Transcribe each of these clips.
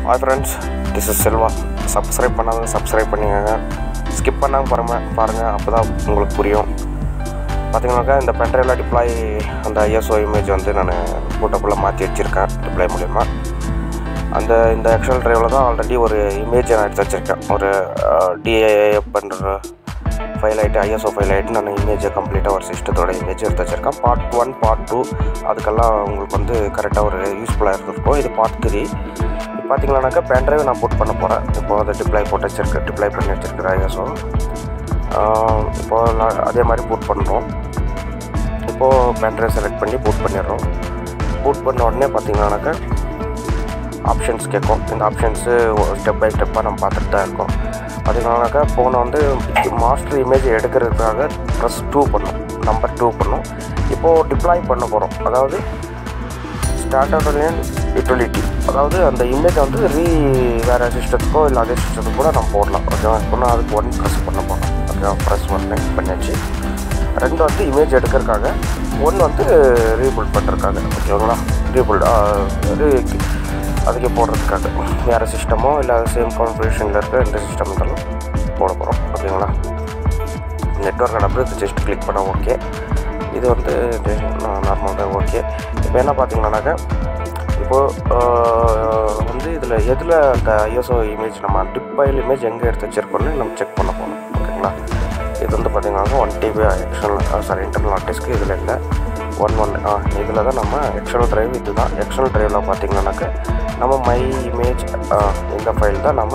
Hi friends, this is Selva. Subscribe பண்ணாதவங்க subscribe பண்ணிக்கங்க. Skip பண்ணாம பாருங்க அப்பதான் உங்களுக்கு புரியும். பாத்தீங்கன்னாக்கா இந்த பென்ட்ரைவ்ல டிப்ளாய் அந்த ISO இமேஜ் வந்து நான் போட்டோக்குள்ள மாற்றி வச்சிருக்கேன் டிப்ளாய் மூலமா. இந்த எக்ஸல் டிரைவ்ல தான் ஆல்ரெடி ஒரு இமேஜ் நான் எடுத்து வச்சிருக்கேன். ஒரு DAF பண்ணுற ஃபைல் ஆகிட்டு ISO ஃபைல் ஆகிட்டு நான் இமேஜை கம்ப்ளீட்டாக ஒரு சிஸ்டத்தோட இமேஜ் எடுத்து வச்சுருக்கேன். பார்ட் 1 பார்ட் 2 அதுக்கெல்லாம் உங்களுக்கு வந்து கரெக்டாக ஒரு யூஸ்ஃபுல்லாக இருந்திருக்கும். இது பார்ட் 3. இப்போ பார்த்தீங்கன்னாக்கா பென்ட்ரைவ் நான் புட் பண்ண போகிறேன். இப்போது அதை டிப்ளை பண்ணி வச்சுருக்கிற ISO இப்போது அதே மாதிரி புட் பண்ணுறோம். இப்போது பென்ட்ரைவ் செலக்ட் பண்ணி புட் பண்ணிடுறோம். புட் பண்ண உடனே பார்த்தீங்கன்னாக்கா ஆப்ஷன்ஸ் கேட்கும். இந்த ஆப்ஷன்ஸு ஸ்டெப் பை ஸ்டெப்பாக நம்ம பார்த்துட்டு தான் இருக்கோம். பார்த்தீங்கன்னாக்கா ஃபோனை வந்து மாஸ்டர் இமேஜ் எடுக்கிறதுக்காக ப்ளஸ் 2 பண்ணும், நம்பர் 2 பண்ணும். இப்போது டிப்ளாய் பண்ண போகிறோம். அதாவது ஸ்டாண்டர்ட் யூட்டிலிட்டி, அதாவது அந்த இமேஜை வந்து வேறு சிஸ்டத்துக்கோ இல்லை அதே சிஸ்டத்துக்கு கூட நம்ம போடலாம். ஓகேவா? இப்போ நான் அதுக்கு 1 ப்ரெஸ் பண்ண போகிறோம். ஓகேவா? ப்ரெஸ் 1 பண்ணியாச்சு. 2 வந்து இமேஜ் எடுக்கிறதுக்காக, 1 வந்து ரீபில்ட் பண்ணுறதுக்காக. ஓகேங்களா? ரீபில்ட் அதுக்கே போடுறதுக்காக வேறு சிஸ்டமோ இல்லை சேம் கான்ஃபிகரேஷனில் இருக்க எந்த சிஸ்டம் இருந்தாலும் போட போகிறோம். ஓகேங்களா? நெட்வொர்க் அடாப்டர் ஜஸ்ட் கிளிக் பண்ணால் ஓகே. இது வந்து நார்மல் தான். ஓகே. இப்போ என்ன பார்த்தீங்கன்னாக்கா இப்போது வந்து எதில் அந்த ISO இமேஜ் நம்ம டிப்ளாய் இமேஜ் எங்கே எடுத்து வச்சுருக்கோன்னு நம்ம செக் பண்ண போகணும். ஓகேங்களா? இது வந்து பார்த்தீங்கன்னா 1 TB இன்டர்னல் ஹார்ட் டிஸ்க்கு இதில் இல்லை. 1 இதில் தான் நம்ம எக்ஸ்டர்னல் ட்ரைவ். இது தான் எக்ஸ்டர்னல் ட்ரைவில் பார்த்தீங்கன்னாக்கா நம்ம மை இமேஜ் இந்த ஃபைல் தான் நம்ம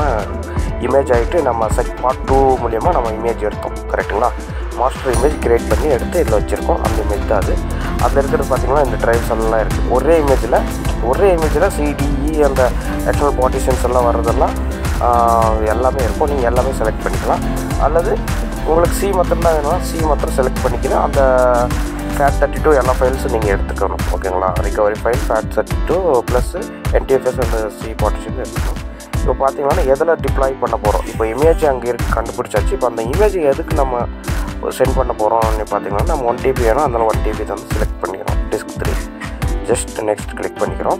இமேஜ் ஆகிட்டு நம்ம பார்ட் 2 மூலிமா நம்ம இமேஜ் எடுத்தோம். கரெக்டுங்களா? மாஸ்டர் இமேஜ் கிரியேட் பண்ணி எடுத்து இதில் வச்சுருக்கோம். அந்த இமேஜ் தான் அது. அதில் இருக்கிறது பார்த்திங்கன்னா இந்த ட்ரைவ்ஸ் எல்லாம் இருக்குது. ஒரே இமேஜில் CDE அந்த எக்ஸ்டர்னல் பார்ட்டிஷன்ஸ் எல்லாம் வர்றதெல்லாம் எல்லாமே இருக்கும். நீங்கள் எல்லாமே செலக்ட் பண்ணிக்கலாம். அல்லது உங்களுக்கு C மாத்திரம் தான் வேணும்னா C மாத்திரம் செலக்ட் பண்ணிக்கலாம். அந்த FAT32 எல்லா ஃபைல்ஸும் நீங்கள் எடுத்துக்கணும். ஓகேங்களா? Recovery file FAT32 plus NTFS அந்த C பார்ட்டிஷன் எடுத்துக்கணும். இப்போ பார்த்தீங்கன்னா எதில் டிப்ளாய் பண்ண போகிறோம். இப்போ இமேஜ் அங்கே கண்டுபிடிச்சாச்சு. இப்போ அந்த இமேஜ் எதுக்கு நம்ம சென்ட் பண்ண போகிறோம்னு பார்த்தீங்கன்னா நம்ம 1 TB வேணும். அதனால் 1 TB தான் செலக்ட் பண்ணிக்கிறோம். டிஸ்க் 3 ஜஸ்ட் நெக்ஸ்ட் கிளிக் பண்ணிக்கிறோம்.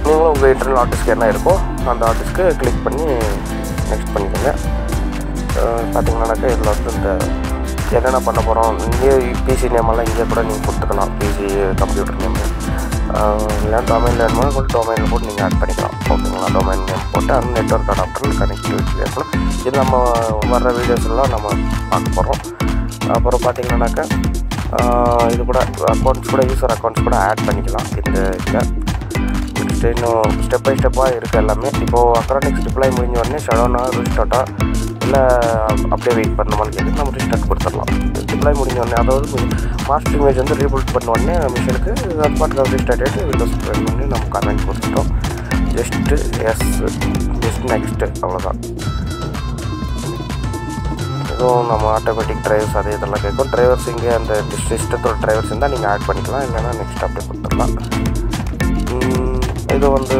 நீங்களும் உங்கள் இன்டர்னல் ஆர்டிஸ்க்கு என்ன இருக்கோ அந்த ஆர்டிஸ்க்கு கிளிக் பண்ணி நெக்ஸ்ட் பண்ணிக்கோங்க. பார்த்தீங்கன்னாக்கா இதில் வந்து இந்த என்னென்ன பண்ண போகிறோம், இங்கே பிசி நேமெல்லாம் இங்கே கூட நீங்கள் கொடுத்துக்கலாம். பிசி கம்ப்யூட்டர் நேம் இல்லை டொமைன் வேணுமா கூட டொமைனில் போட்டு நீங்கள் ஆட் பண்ணிக்கலாம். ஓகேங்களா? டொமைன் நேம் போட்டு அந்த நெட்வொர்க் அடாப்டர் கனெக்டிவிட்டி இருக்கணும். இது நம்ம வர்ற வீடியோஸ்லாம் நம்ம பார்க்க போகிறோம். அப்புறம் பார்த்தீங்கன்னாக்கா இது கூட அக்கௌண்ட்ஸ் கூட யூசர் அக்கௌண்ட்ஸ் கூட ஆட் பண்ணிக்கலாம். இந்த இதில் நெக்ஸ்ட்டு இன்னும் ஸ்டெப் பை ஸ்டெப்பாக இருக்குது எல்லாமே. இப்போது அக்ரானிக்ஸ் டிப்ளாய் முடிஞ்ச உடனே ஷடோனா ரீஸ்டார்ட்டா இல்லை அப்படியே வெயிட் பண்ணணுமான்னு கேட்டு நம்ம ரீஸ்டார்ட் கொடுத்துடலாம். டிப்ளாய் முடிஞ்ச உடனே, அதாவது மாஸ்டர் இமேஜ் வந்து ரீபில்ட் பண்ண உடனே மிஷினுக்கு அது பாட்டுக்கு ரீஸ்டார்ட் ஆகிட்டு விண்டோஸ் பண்ணி நம்ம கமெண்ட் கொடுத்துட்டோம். ஜஸ்ட்டு ஜஸ்ட் நெக்ஸ்ட்டு அவ்வளோதான். இதுவும் நம்ம ஆட்டோமேட்டிக் ட்ரைவர்ஸ் அதே இதெல்லாம் கேட்கும். ட்ரைவர்ஸ் இங்கே அந்த சிஸ்டத்தோட ட்ரைவர்ஸ் இருந்தால் நீங்கள் ஆட் பண்ணிக்கலாம். இல்லைன்னா நெக்ஸ்ட் அப்படியே கொடுத்துடலாம். இது வந்து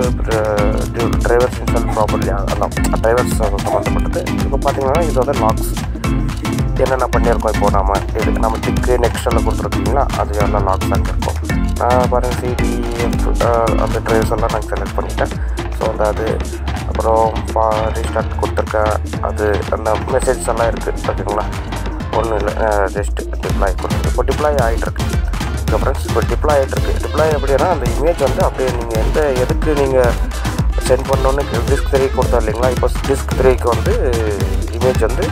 ட்ரைவர்ஸ் இன்ஸ்டால் ப்ராப்பர்லி அதான் ட்ரைவர்ஸ் சம்மந்தப்பட்டது. இப்போ பார்த்தீங்கன்னா இது வந்து லாக்ஸ் என்னென்ன பண்ணியிருக்கோம். இப்போது நம்ம டிக்கு நெக்ஸ்டெல்லாம் கொடுத்துருக்கீங்களா, அது எல்லாம் லாக்ஸ் அங்கே இருக்கும். நான் பாருங்கள் CDF அந்த ட்ரைவர்ஸ் எல்லாம் நான் செலக்ட் பண்ணிட்டேன். ஸோ அது அப்புறம் ரீஸ்டார்ட் கொடுத்துருக்கேன். அது அந்த மெசேஜஸ் எல்லாம் இருக்குது. ஓகேங்களா? ஒன்றும் இல்லை, ஜஸ்ட் டிப்ளாய் கொடுத்துருக்கு. இப்போ டிப்ளாய் ஆகிட்டுருக்கு. ஃப்ரெண்ட்ஸ் இப்போ டிப்ளாய் ஆகிட்டுருக்கு. டிப்ளாய் எப்படின்னா அந்த இமேஜ் வந்து அப்படியே நீங்கள் எதுக்கு நீங்கள் சென்ட் பண்ணோன்னு டிஸ்க் 3 கொடுத்தா இல்லைங்களா, இப்போ டிஸ்க் 3க்கு வந்து இமேஜ் வந்து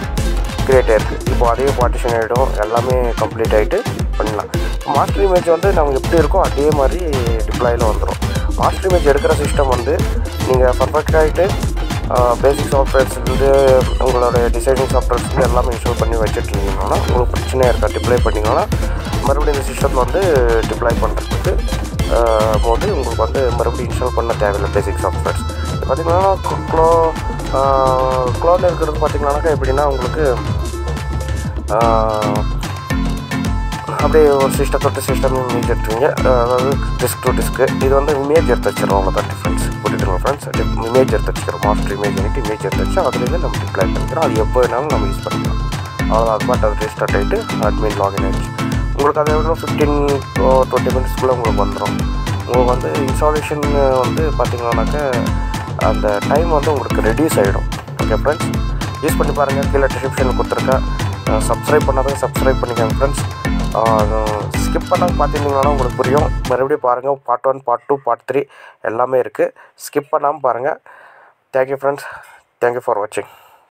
க்ரியேட் ஆகிருக்கு. இப்போ அதே பார்ட்டிஷன் ஆகிடும், எல்லாமே கம்ப்ளீட் ஆகிட்டு பண்ணலாம். மாஸ்டர் இமேஜ் வந்து நமக்கு எப்படி இருக்கோ அதே மாதிரி டிப்ளாயில் வந்துடும். மாஸ்டர் இமேஜ் எடுக்கிற சிஸ்டம் வந்து நீங்கள் பர்ஃபெக்ட் ஆகிட்டு பேசிக் சாஃப்ட்வேர்ஸ்லேருந்து உங்களோட டிசைனிங் சாஃப்ட்வேர்ஸ்லேருந்து எல்லாமே இன்ஸ்டால் பண்ணி வச்சுட்ருந்தீங்கன்னா உங்களுக்கு பிரச்சனையாக இருக்கா. டிப்ளை பண்ணிங்கன்னா மறுபடியும் இந்த சிஸ்டத்தில் வந்து டிப்ளாய் பண்ணுறதுக்கு போது உங்களுக்கு வந்து மறுபடியும் இன்ஸ்டால் பண்ண தேவையில்லை பேசிக் சாஃப்ட்வேர்ஸ். பார்த்திங்கன்னா க்ளோனில் இருக்கிறது பார்த்திங்கன்னாக்கா எப்படின்னா உங்களுக்கு அப்படியே ஒரு சிஸ்டத்தோட சிஸ்டம் இமேஜ் எடுத்துவீங்க. அதாவது டிஸ்க் டு டிஸ்க்கு இது வந்து இமேஜ் எடுத்து வச்சிடும். அவ்வளோதான் டிஃப்ரென்ஸ். கூட்டிட்டு ஃப்ரெண்ட்ஸ் இமேஜ் எடுத்து வச்சுக்கிறோம். மாஸ்டர் இமேஜ் இமேஜ் எடுத்து வச்சு அதுலேருந்து நம்ம டிப்ளை பண்ணிக்கிறோம். அது எப்போ வேணாலும் நம்ம யூஸ் பண்ணிக்கலாம். அவ்வளோதான். அது பாட்டு அது ரீஸ்டார்ட் ஆகிட்டு அட்மின் லாகின் ஆகிடுச்சு. உங்களுக்கு அதை விட 15 to 20 மினிட்ஸ்க்குள்ளே உங்களுக்கு வந்துடும். உங்களுக்கு வந்து இன்ஸ்டாலேஷன் வந்து பார்த்திங்கன்னாக்க அந்த டைம் வந்து உங்களுக்கு ரெடியூஸ் ஆகிடும். ஓகே ஃப்ரெண்ட்ஸ், யூஸ் பண்ணி பாருங்கள். கீழே டிஸ்கிரிப்ஷனில் கொடுத்துருக்கேன். சப்ஸ்கிரைப் பண்ணாதான் சப்ஸ்கிரைப் பண்ணிக்கோங்க ஃப்ரெண்ட்ஸ். ஸ்கிப் பண்ணால் பார்த்திங்கன்னா உங்களுக்கு புரியும். மறுபடியும் பாருங்கள். பார்ட் 1, பார்ட் 2, பார்ட் 3 எல்லாமே இருக்குது. ஸ்கிப் பண்ணாமல் பாருங்கள். Thank you friends. தேங்க்யூ ஃபார் வாட்சிங்.